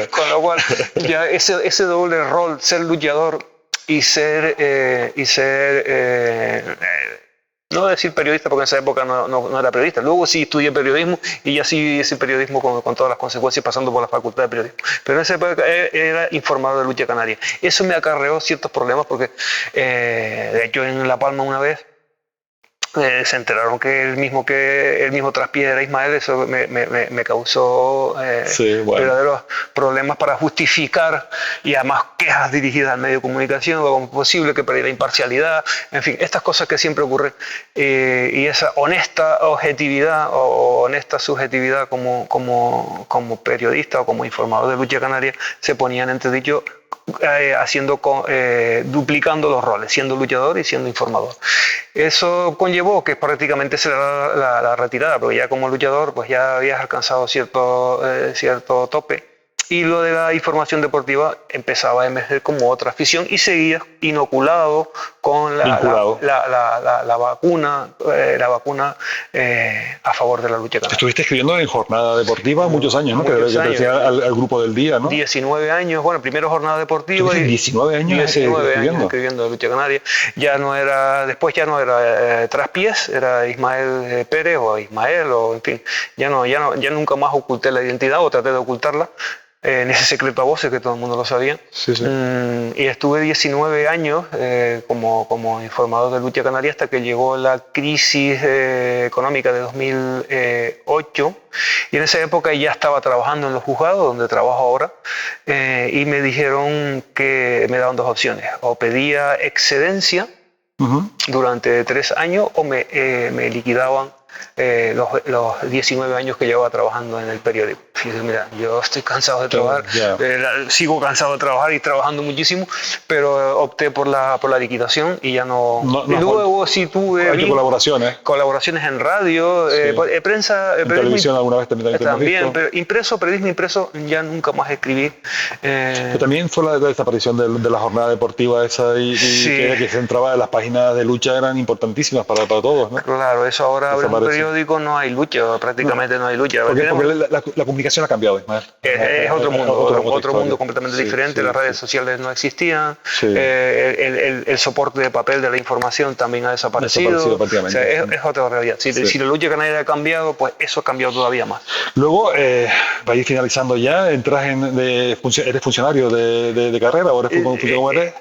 Con lo cual, ya ese doble rol, ser luchador y ser no decir periodista, porque en esa época no era periodista. Luego sí estudié periodismo y ya sí hice periodismo con todas las consecuencias, pasando por la facultad de periodismo. Pero en esa época era informador de lucha canaria. Eso me acarreó ciertos problemas porque, de hecho, en La Palma una vez se enteraron que el mismo Traspiés era Ismael. Eso me causó verdaderos problemas para justificar, y además quejas dirigidas al medio de comunicación, como posible que perdiera imparcialidad, en fin, estas cosas que siempre ocurren, y esa honesta objetividad o honesta subjetividad como periodista o como informador de lucha canaria se ponían en entredicho, duplicando los roles, siendo luchador y siendo informador. Eso conllevó que prácticamente se le da la retirada, porque ya como luchador pues ya habías alcanzado cierto tope, y lo de la información deportiva empezaba a emerger como otra afición y seguías inoculado con la vacuna a favor de la lucha canaria. Estuviste escribiendo en Jornada Deportiva muchos años, ¿no? Que pertenecía al grupo del día, ¿no? 19 años, bueno, primero Jornada Deportiva. 19 años escribiendo lucha canaria. Después ya no era Traspiés, era Ismael Pérez o Ismael, o en fin, ya nunca más oculté la identidad, o traté de ocultarla. En ese secreto a voces que todo el mundo lo sabía. Y estuve 19 años como informador de lucha canaria hasta que llegó la crisis económica de 2008, y en esa época ya estaba trabajando en los juzgados, donde trabajo ahora, y me dijeron que me daban 2 opciones: o pedía excedencia durante 3 años o me liquidaban los 19 años que llevaba trabajando en el periódico. Y dije, mira, yo estoy cansado de trabajar, sigo cansado de trabajar y trabajando muchísimo, pero opté por la liquidación y ya no. Y luego sí tuve colaboraciones en radio, prensa, en televisión alguna vez también, pero periodismo impreso, ya nunca más escribí. También fue la desaparición de la jornada deportiva esa y que se entraba en las páginas de lucha, eran importantísimas para todos, ¿no? Claro, eso ahora abres un periódico, no hay lucha, prácticamente no hay lucha. Porque la comunicación ha cambiado, Ismael. Es otro mundo completamente diferente, las redes sociales no existían, el soporte de papel de la información también ha desaparecido. O sea, es otra realidad. Si la lucha canaria ha cambiado, pues eso ha cambiado todavía más. Luego, para ir finalizando ya, ¿entras eres funcionario de carrera o eres funcionario?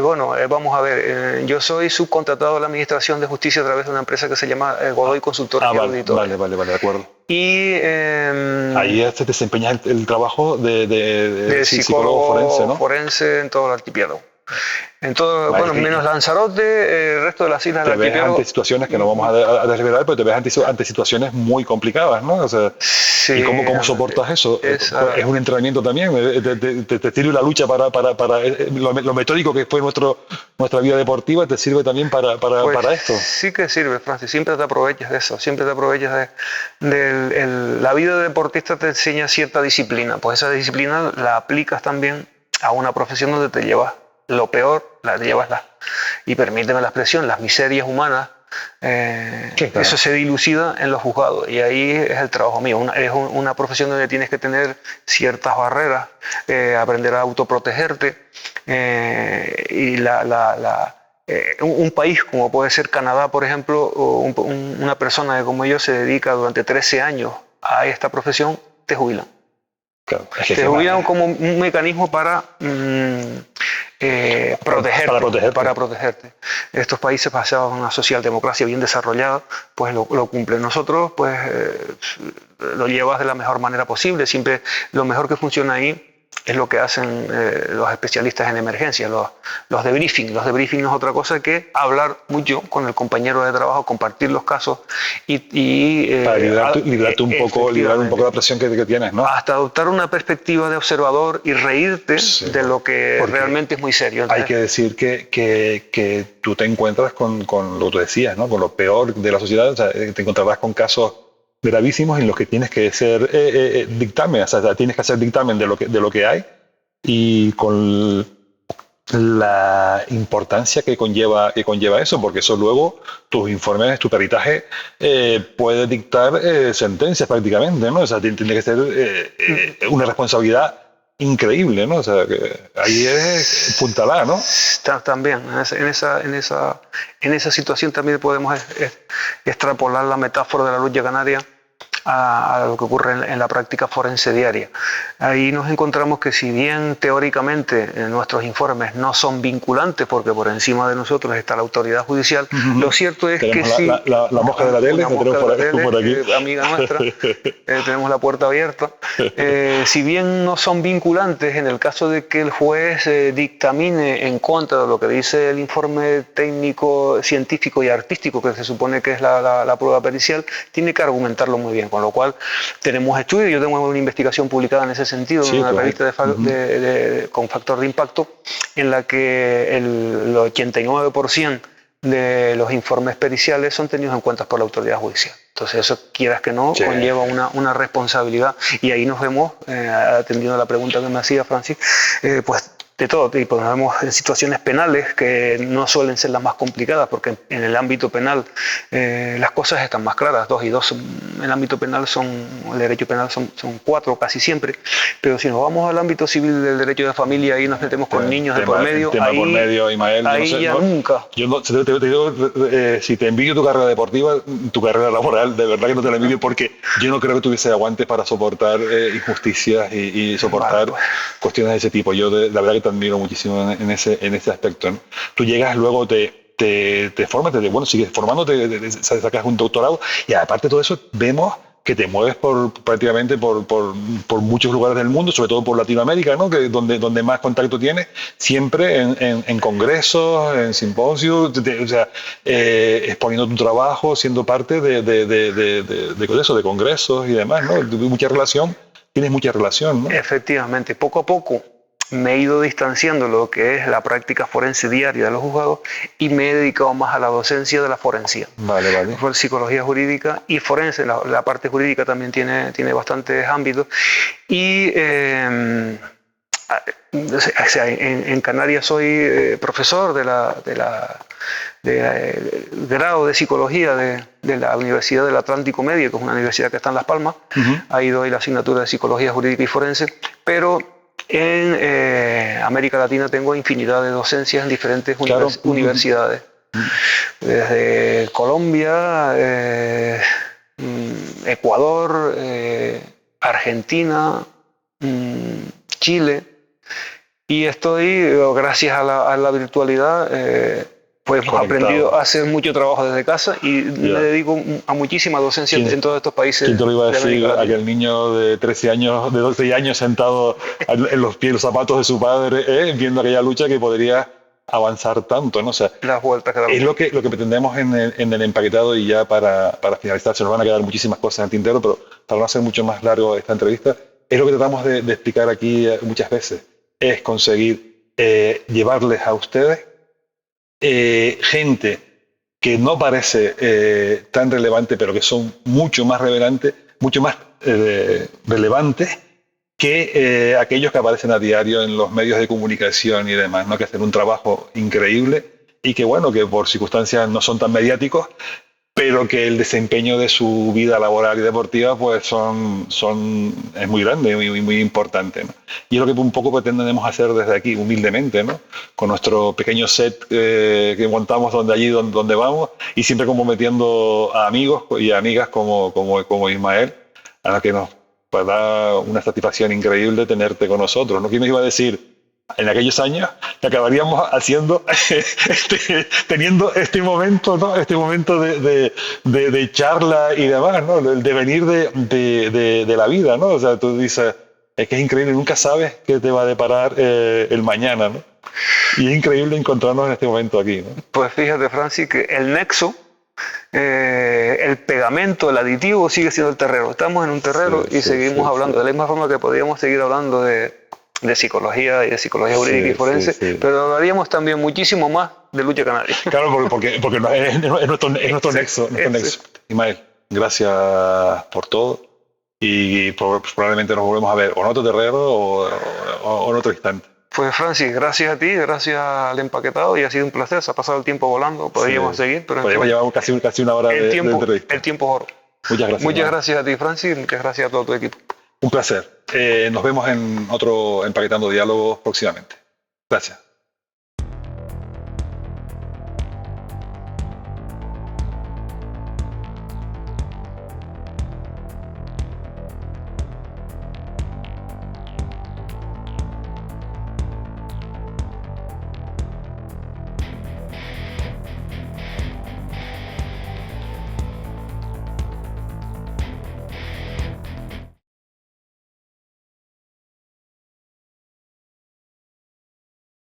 Bueno, vamos a ver, yo soy subcontratado a la Administración de Justicia a través de una empresa que se llama Godoy Consultores y Auditores. Vale, de acuerdo. Y ahí te desempeñas el trabajo de psicólogo forense en todo el archipiélago. En todo, menos Lanzarote, el resto de las islas del archipiélago. Te ves ante situaciones que no vamos a desvelar, pero te ves ante situaciones muy complicadas, ¿no? O sea, ¿y cómo soportas eso? Es un entrenamiento también, te sirve la lucha para lo metódico que fue nuestra vida deportiva, te sirve también para esto. Sí que sirve, Francis, siempre te aprovechas de eso, siempre te aprovechas la vida de deportista te enseña cierta disciplina, pues esa disciplina la aplicas también a una profesión donde te llevas lo peor, y permíteme la expresión, las miserias humanas, eso se dilucida en los juzgados y ahí es el trabajo mío. Es una profesión donde tienes que tener ciertas barreras, aprender a autoprotegerte y un país como puede ser Canadá, por ejemplo, una persona que como yo se dedica durante 13 años a esta profesión, te jubilan. Claro, te jubilan como un mecanismo para protegerte. Estos países basados en una socialdemocracia bien desarrollada, pues lo cumplen. Nosotros, pues, lo llevas de la mejor manera posible. Siempre lo mejor que funciona ahí es lo que hacen los especialistas en emergencia, los debriefing. Los debriefing no es otra cosa que hablar mucho con el compañero de trabajo, compartir los casos para liberar un poco la presión que tienes, ¿no? Hasta adoptar una perspectiva de observador y reírte de lo que realmente es muy serio. Entonces, hay que decir que tú te encuentras con lo que tú decías, ¿no? Con lo peor de la sociedad, o sea, te encontrarás con casos gravísimos en los que tienes que hacer dictamen, o sea, tienes que hacer dictamen de lo que hay y con la importancia que conlleva eso, porque eso luego tus informes, tu peritaje puede dictar sentencias prácticamente, ¿no? O sea, tiene que ser una responsabilidad increíble, ¿no? O sea, que ahí es puntalá, ¿no? También, en esa situación también podemos extrapolar la metáfora de la lucha canaria a lo que ocurre en la práctica forense diaria. Ahí nos encontramos que si bien teóricamente nuestros informes no son vinculantes porque por encima de nosotros está la autoridad judicial, lo cierto es tenemos que sí... La mosca de la tele, por aquí. Amiga nuestra, tenemos la puerta abierta. Si bien no son vinculantes, en el caso de que el juez dictamine en contra de lo que dice el informe técnico, científico y artístico, que se supone que es la prueba pericial, tiene que argumentarlo muy bien. Con lo cual tenemos estudios, yo tengo una investigación publicada en ese sentido, en una revista con factor de impacto, en la que el 89% de los informes periciales son tenidos en cuenta por la autoridad judicial. Entonces eso, quieras que no, conlleva una responsabilidad y ahí nos vemos, atendiendo a la pregunta que me hacía Francis, pues de todo tipo. Nos vemos en situaciones penales que no suelen ser las más complicadas porque en el ámbito penal las cosas están más claras. 2 y 2 en el ámbito penal el derecho penal son 4 casi siempre, pero si nos vamos al ámbito civil del derecho de familia, ahí nos metemos con niños de por medio. Ismael, ahí no sé, ya nunca. Yo te digo, si te envidio tu carrera deportiva, tu carrera laboral, de verdad que no te la envidio porque yo no creo que tuviese aguante para soportar injusticias y soportar cuestiones de ese tipo. Yo la verdad que te admiro muchísimo en ese aspecto, ¿no? Tú llegas, luego te formas, sigues formándote, sacas un doctorado y aparte de todo eso vemos que te mueves prácticamente por muchos lugares del mundo, sobre todo por Latinoamérica, ¿no? Que donde más contacto tienes, siempre en congresos, en simposios, o sea, exponiendo tu trabajo, siendo parte de eso, de congresos y demás, ¿no? Tienes mucha relación, ¿no? Efectivamente, poco a poco me he ido distanciando de lo que es la práctica forense diaria de los juzgados y me he dedicado más a la docencia de la forensía. Vale, vale. Fue psicología jurídica y forense. La parte jurídica también tiene bastantes ámbitos. Y o sea, en Canarias soy profesor del grado de psicología de la Universidad del Atlántico Medio, que es una universidad que está en Las Palmas. Ahí doy la asignatura de psicología jurídica y forense, pero en América Latina tengo infinidad de docencias en diferentes universidades. Desde Colombia, Ecuador, Argentina, Chile. Y estoy, gracias a la virtualidad, pues hemos aprendido a hacer mucho trabajo desde casa y me dedico a muchísima docencia en todos estos países. ¿Quién te lo iba a decir? Aquel niño de 13 años, de 12 años sentado en los pies, los zapatos de su padre, viendo aquella lucha que podría avanzar tanto, ¿no? O sea, las vueltas que es lo que pretendemos en el empaquetado, y ya para finalizar, se nos van a quedar muchísimas cosas en el tintero, pero para no hacer mucho más largo esta entrevista, es lo que tratamos de explicar aquí muchas veces, es conseguir llevarles a ustedes gente que no parece tan relevante, pero que son mucho más relevantes que aquellos que aparecen a diario en los medios de comunicación y demás, ¿no? Que hacen un trabajo increíble y que, bueno, que por circunstancias no son tan mediáticos, pero que el desempeño de su vida laboral y deportiva pues es muy grande, muy importante, ¿no? Y es lo que un poco pretendemos hacer desde aquí, humildemente, ¿no? Con nuestro pequeño set que montamos donde vamos, y siempre comprometiendo a amigos y a amigas como Ismael, a la que nos da una satisfacción increíble tenerte con nosotros, ¿no? ¿Quién nos iba a decir en aquellos años que acabaríamos haciendo teniendo este momento, ¿no? Este momento de charla y demás, ¿no? El devenir de la vida, ¿no? O sea, tú dices, es que es increíble, nunca sabes qué te va a deparar el mañana, ¿no? Y es increíble encontrarnos en este momento aquí, ¿no? Pues fíjate, Francis, que el nexo, el pegamento, el aditivo sigue siendo el terreno. Estamos en un terreno y seguimos hablando de la misma forma que podríamos seguir hablando de psicología y de psicología jurídica y forense, pero hablaríamos también muchísimo más de lucha canaria. Claro, porque es nuestro nexo. Ismael, gracias por todo, y probablemente nos volvemos a ver o en otro terreno o en otro instante. Pues Francis, gracias a ti, gracias al empaquetado, y ha sido un placer. Se ha pasado el tiempo volando, podríamos seguir, pero podríamos llevar casi una hora de entrevista. El tiempo es oro. Muchas gracias. Muchas gracias a ti, Francis, muchas gracias a todo tu equipo. Un placer. Nos vemos en otro Empaquetando Diálogos próximamente. Gracias.